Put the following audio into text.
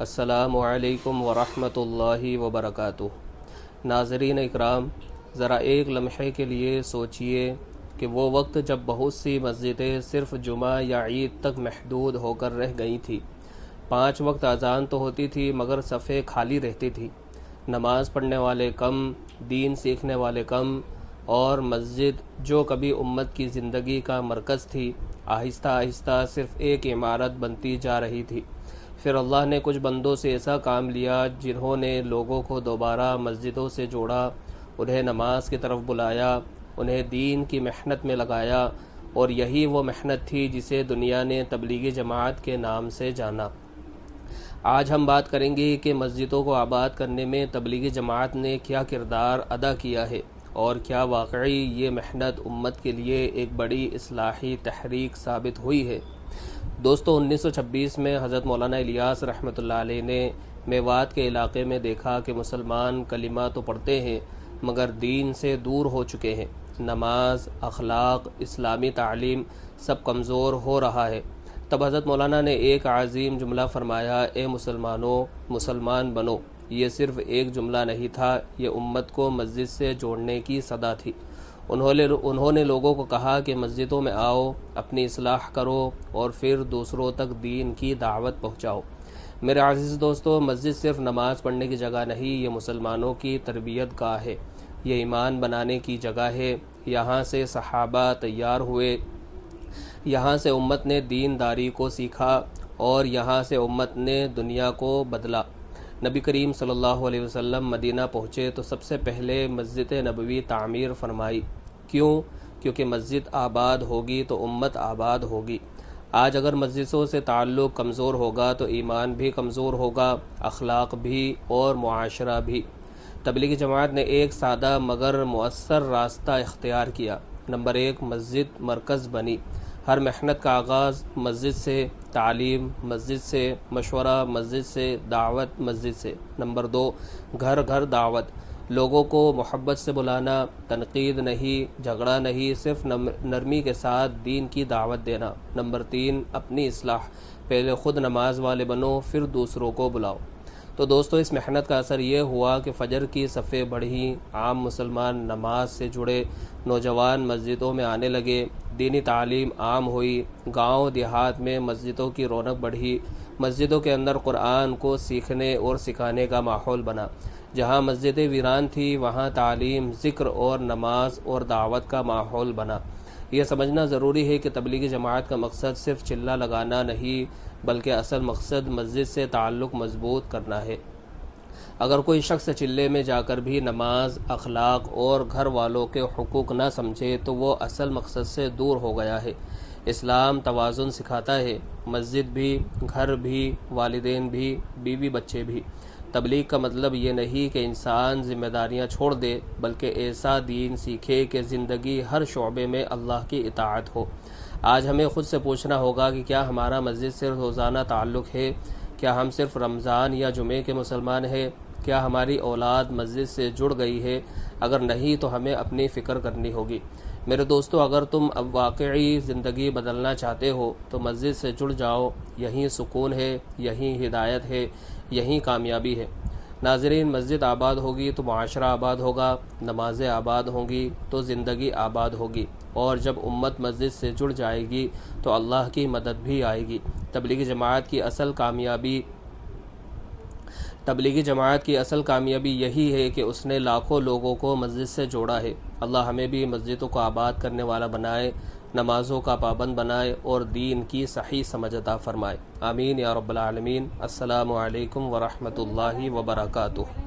السلام علیکم ورحمۃ اللہ وبرکاتہ۔ ناظرین اکرام، ذرا ایک لمحے کے لیے سوچئے کہ وہ وقت جب بہت سی مسجدیں صرف جمعہ یا عید تک محدود ہو کر رہ گئی تھیں۔ 5 وقت اذان تو ہوتی تھی مگر صفیں خالی رہتی تھی، نماز پڑھنے والے کم، دین سیکھنے والے کم، اور مسجد جو کبھی امت کی زندگی کا مرکز تھی آہستہ آہستہ صرف ایک عمارت بنتی جا رہی تھی۔ پھر اللہ نے کچھ بندوں سے ایسا کام لیا جنہوں نے لوگوں کو دوبارہ مسجدوں سے جوڑا، انہیں نماز کی طرف بلایا، انہیں دین کی محنت میں لگایا، اور یہی وہ محنت تھی جسے دنیا نے تبلیغی جماعت کے نام سے جانا۔ آج ہم بات کریں گے کہ مسجدوں کو آباد کرنے میں تبلیغی جماعت نے کیا کردار ادا کیا ہے، اور کیا واقعی یہ محنت امت کے لیے ایک بڑی اصلاحی تحریک ثابت ہوئی ہے۔ دوستو، 1926 میں حضرت مولانا الیاس رحمۃ اللہ علیہ نے میوات کے علاقے میں دیکھا کہ مسلمان کلمہ تو پڑھتے ہیں مگر دین سے دور ہو چکے ہیں، نماز، اخلاق، اسلامی تعلیم سب کمزور ہو رہا ہے۔ تب حضرت مولانا نے ایک عظیم جملہ فرمایا، اے مسلمانوں، مسلمان بنو۔ یہ صرف ایک جملہ نہیں تھا، یہ امت کو مسجد سے جوڑنے کی صدا تھی۔ انہوں نے لوگوں کو کہا کہ مسجدوں میں آؤ، اپنی اصلاح کرو اور پھر دوسروں تک دین کی دعوت پہنچاؤ۔ میرے عزیز دوستو، مسجد صرف نماز پڑھنے کی جگہ نہیں، یہ مسلمانوں کی تربیت گاہ ہے، یہ ایمان بنانے کی جگہ ہے۔ یہاں سے صحابہ تیار ہوئے، یہاں سے امت نے دین داری کو سیکھا، اور یہاں سے امت نے دنیا کو بدلا۔ نبی کریم صلی اللہ علیہ وسلم مدینہ پہنچے تو سب سے پہلے مسجد نبوی تعمیر فرمائی۔ کیوں؟ کیونکہ مسجد آباد ہوگی تو امت آباد ہوگی۔ آج اگر مسجدوں سے تعلق کمزور ہوگا تو ایمان بھی کمزور ہوگا، اخلاق بھی اور معاشرہ بھی۔ تبلیغی جماعت نے ایک سادہ مگر مؤثر راستہ اختیار کیا۔ نمبر 1، مسجد مرکز بنی۔ ہر محنت کا آغاز مسجد سے، تعلیم مسجد سے، مشورہ مسجد سے، دعوت مسجد سے۔ نمبر 2، گھر گھر دعوت۔ لوگوں کو محبت سے بلانا، تنقید نہیں، جھگڑا نہیں، صرف نرمی کے ساتھ دین کی دعوت دینا۔ نمبر 3، اپنی اصلاح۔ پہلے خود نماز والے بنو، پھر دوسروں کو بلاؤ۔ تو دوستو، اس محنت کا اثر یہ ہوا کہ فجر کی صفیں بڑھیں، عام مسلمان نماز سے جڑے، نوجوان مسجدوں میں آنے لگے، دینی تعلیم عام ہوئی، گاؤں دیہات میں مسجدوں کی رونق بڑھی، مسجدوں کے اندر قرآن کو سیکھنے اور سکھانے کا ماحول بنا۔ جہاں مسجدیں ویران تھی وہاں تعلیم، ذکر اور نماز اور دعوت کا ماحول بنا۔ یہ سمجھنا ضروری ہے کہ تبلیغی جماعت کا مقصد صرف چلہ لگانا نہیں بلکہ اصل مقصد مسجد سے تعلق مضبوط کرنا ہے۔ اگر کوئی شخص چلے میں جا کر بھی نماز، اخلاق اور گھر والوں کے حقوق نہ سمجھے تو وہ اصل مقصد سے دور ہو گیا ہے۔ اسلام توازن سکھاتا ہے، مسجد بھی، گھر بھی، والدین بھی، بیوی بچے بھی۔ تبلیغ کا مطلب یہ نہیں کہ انسان ذمہ داریاں چھوڑ دے بلکہ ایسا دین سیکھے کہ زندگی ہر شعبے میں اللہ کی اطاعت ہو۔ آج ہمیں خود سے پوچھنا ہوگا کہ کیا ہمارا مسجد سے روزانہ تعلق ہے؟ کیا ہم صرف رمضان یا جمعے کے مسلمان ہیں؟ کیا ہماری اولاد مسجد سے جڑ گئی ہے؟ اگر نہیں تو ہمیں اپنی فکر کرنی ہوگی۔ میرے دوستو، اگر تم اب واقعی زندگی بدلنا چاہتے ہو تو مسجد سے جڑ جاؤ، یہیں سکون ہے، یہیں ہدایت ہے، یہیں کامیابی ہے۔ ناظرین، مسجد آباد ہوگی تو معاشرہ آباد ہوگا، نمازیں آباد ہوں گی تو زندگی آباد ہوگی، اور جب امت مسجد سے جڑ جائے گی تو اللہ کی مدد بھی آئے گی۔ تبلیغی جماعت کی اصل کامیابی یہی ہے کہ اس نے لاکھوں لوگوں کو مسجد سے جوڑا ہے۔ اللہ ہمیں بھی مسجدوں کو آباد کرنے والا بنائے، نمازوں کا پابند بنائے اور دین کی صحیح سمجھ عطا فرمائے۔ آمین یا رب العالمین۔ السلام علیکم ورحمۃ اللہ وبرکاتہ۔